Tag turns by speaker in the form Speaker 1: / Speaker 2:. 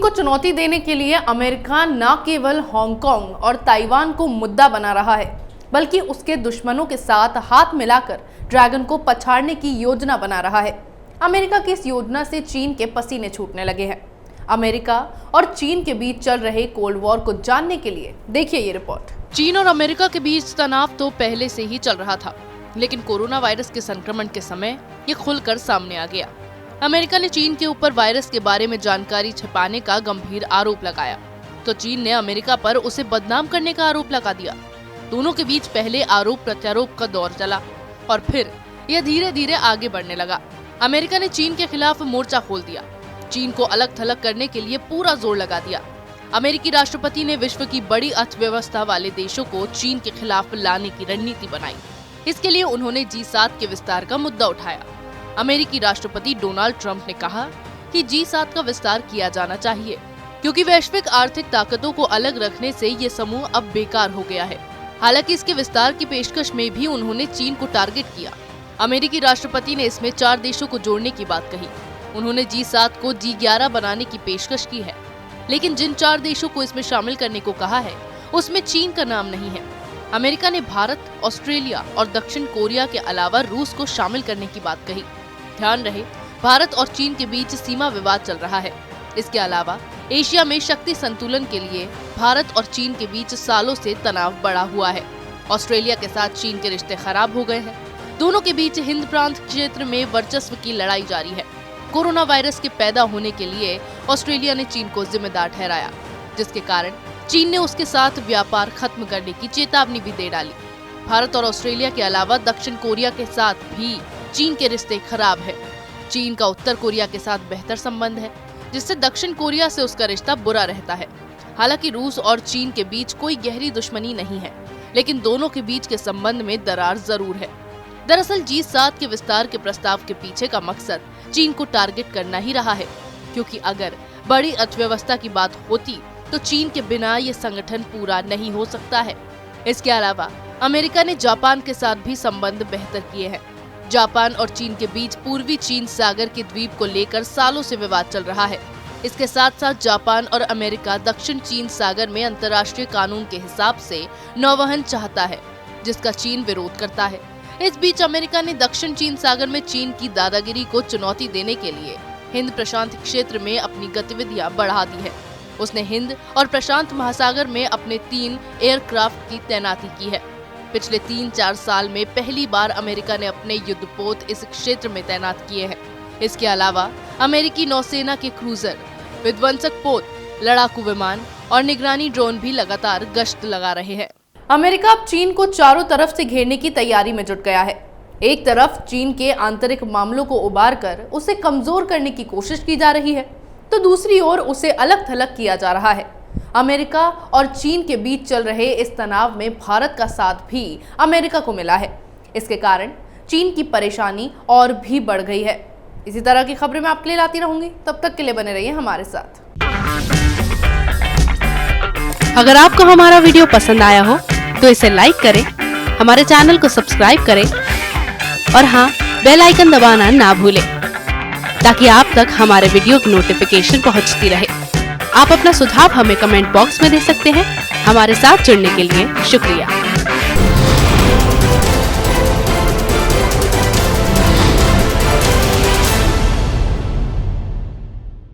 Speaker 1: को चुनौती देने के लिए अमेरिका न केवल हांगकांग और ताइवान को मुद्दा बना रहा है, बल्कि उसके दुश्मनों के साथ हाथ मिलाकर ड्रैगन को पछाड़ने की योजना बना रहा है। अमेरिका की इस योजना से चीन के पसीने छूटने लगे हैं। अमेरिका और चीन के बीच चल रहे कोल्ड वॉर को जानने के लिए देखिए ये रिपोर्ट।
Speaker 2: चीन और अमेरिका के बीच तनाव तो पहले से ही चल रहा था, लेकिन कोरोना वायरस के संक्रमण के समय ये खुलकर सामने आ गया। अमेरिका ने चीन के ऊपर वायरस के बारे में जानकारी छिपाने का गंभीर आरोप लगाया, तो चीन ने अमेरिका पर उसे बदनाम करने का आरोप लगा दिया। दोनों के बीच पहले आरोप प्रत्यारोप का दौर चला और फिर यह धीरे धीरे आगे बढ़ने लगा। अमेरिका ने चीन के खिलाफ मोर्चा खोल दिया, चीन को अलग थलग करने के लिए पूरा जोर लगा दिया। अमेरिकी राष्ट्रपति ने विश्व की बड़ी अर्थव्यवस्था वाले देशों को चीन के खिलाफ लाने की रणनीति बनाई। इसके लिए उन्होंने G7 के विस्तार का मुद्दा उठाया। अमेरिकी राष्ट्रपति डोनाल्ड ट्रंप ने कहा कि G7 का विस्तार किया जाना चाहिए, क्योंकि वैश्विक आर्थिक ताकतों को अलग रखने से ये समूह अब बेकार हो गया है। हालांकि इसके विस्तार की पेशकश में भी उन्होंने चीन को टारगेट किया। अमेरिकी राष्ट्रपति ने इसमें 4 देशों को जोड़ने की बात कही। उन्होंने G7 को G11 बनाने की पेशकश की है, लेकिन जिन 4 देशों को इसमें शामिल करने को कहा है, उसमें चीन का नाम नहीं है। अमेरिका ने भारत, ऑस्ट्रेलिया और दक्षिण कोरिया के अलावा रूस को शामिल करने की बात कही। ध्यान रहे, भारत और चीन के बीच सीमा विवाद चल रहा है। इसके अलावा एशिया में शक्ति संतुलन के लिए भारत और चीन के बीच सालों से तनाव बढ़ा हुआ है। ऑस्ट्रेलिया के साथ चीन के रिश्ते खराब हो गए हैं। दोनों के बीच हिंद प्रांत क्षेत्र में वर्चस्व की लड़ाई जारी है। कोरोना वायरस के पैदा होने के लिए ऑस्ट्रेलिया ने चीन को जिम्मेदार ठहराया, जिसके कारण चीन ने उसके साथ व्यापार खत्म करने की चेतावनी भी दे डाली। भारत और ऑस्ट्रेलिया के अलावा दक्षिण कोरिया के साथ भी चीन के रिश्ते खराब है। चीन का उत्तर कोरिया के साथ बेहतर संबंध है, जिससे दक्षिण कोरिया से उसका रिश्ता बुरा रहता है। हालांकि रूस और चीन के बीच कोई गहरी दुश्मनी नहीं है, लेकिन दोनों के बीच के संबंध में दरार जरूर है। दरअसल G7 के विस्तार के प्रस्ताव के पीछे का मकसद चीन को टारगेट करना ही रहा है, क्योंकि अगर बड़ी अर्थव्यवस्था की बात होती तो चीन के बिना ये संगठन पूरा नहीं हो सकता है। इसके अलावा अमेरिका ने जापान के साथ भी संबंध बेहतर किए हैं। जापान और चीन के बीच पूर्वी चीन सागर के द्वीप को लेकर सालों से विवाद चल रहा है। इसके साथ साथ जापान और अमेरिका दक्षिण चीन सागर में अंतर्राष्ट्रीय कानून के हिसाब से नौवहन चाहता है, जिसका चीन विरोध करता है। इस बीच अमेरिका ने दक्षिण चीन सागर में चीन की दादागिरी को चुनौती देने के लिए हिंद प्रशांत क्षेत्र में अपनी गतिविधियां बढ़ा दी है। उसने हिंद और प्रशांत महासागर में अपने 3 एयरक्राफ्ट की तैनाती की है। पिछले 3-4 साल में पहली बार अमेरिका ने अपने युद्धपोत इस क्षेत्र में तैनात किए हैं। इसके अलावा अमेरिकी नौसेना के क्रूजर, विध्वंसक पोत, लड़ाकू विमान और निगरानी ड्रोन भी लगातार गश्त लगा रहे हैं।
Speaker 1: अमेरिका अब चीन को चारों तरफ से घेरने की तैयारी में जुट गया है। एक तरफ चीन के आंतरिक मामलों को उबार कर उसे कमजोर करने की कोशिश की जा रही है, तो दूसरी ओर उसे अलग थलग किया जा रहा है। अमेरिका और चीन के बीच चल रहे इस तनाव में भारत का साथ भी अमेरिका को मिला है। इसके कारण चीन की परेशानी और भी बढ़ गई है। इसी तरह की खबरें मैं आपके लिए लाती रहूंगी, तब तक के लिए बने रहिए हमारे साथ।
Speaker 2: अगर आपको हमारा वीडियो पसंद आया हो तो इसे लाइक करें, हमारे चैनल को सब्सक्राइब करें और हाँ, बेल आइकन दबाना ना भूलें, ताकि आप तक हमारे वीडियो की नोटिफिकेशन पहुंचती रहे। आप अपना सुझाव हमें कमेंट बॉक्स में दे सकते हैं। हमारे साथ जुड़ने के लिए शुक्रिया।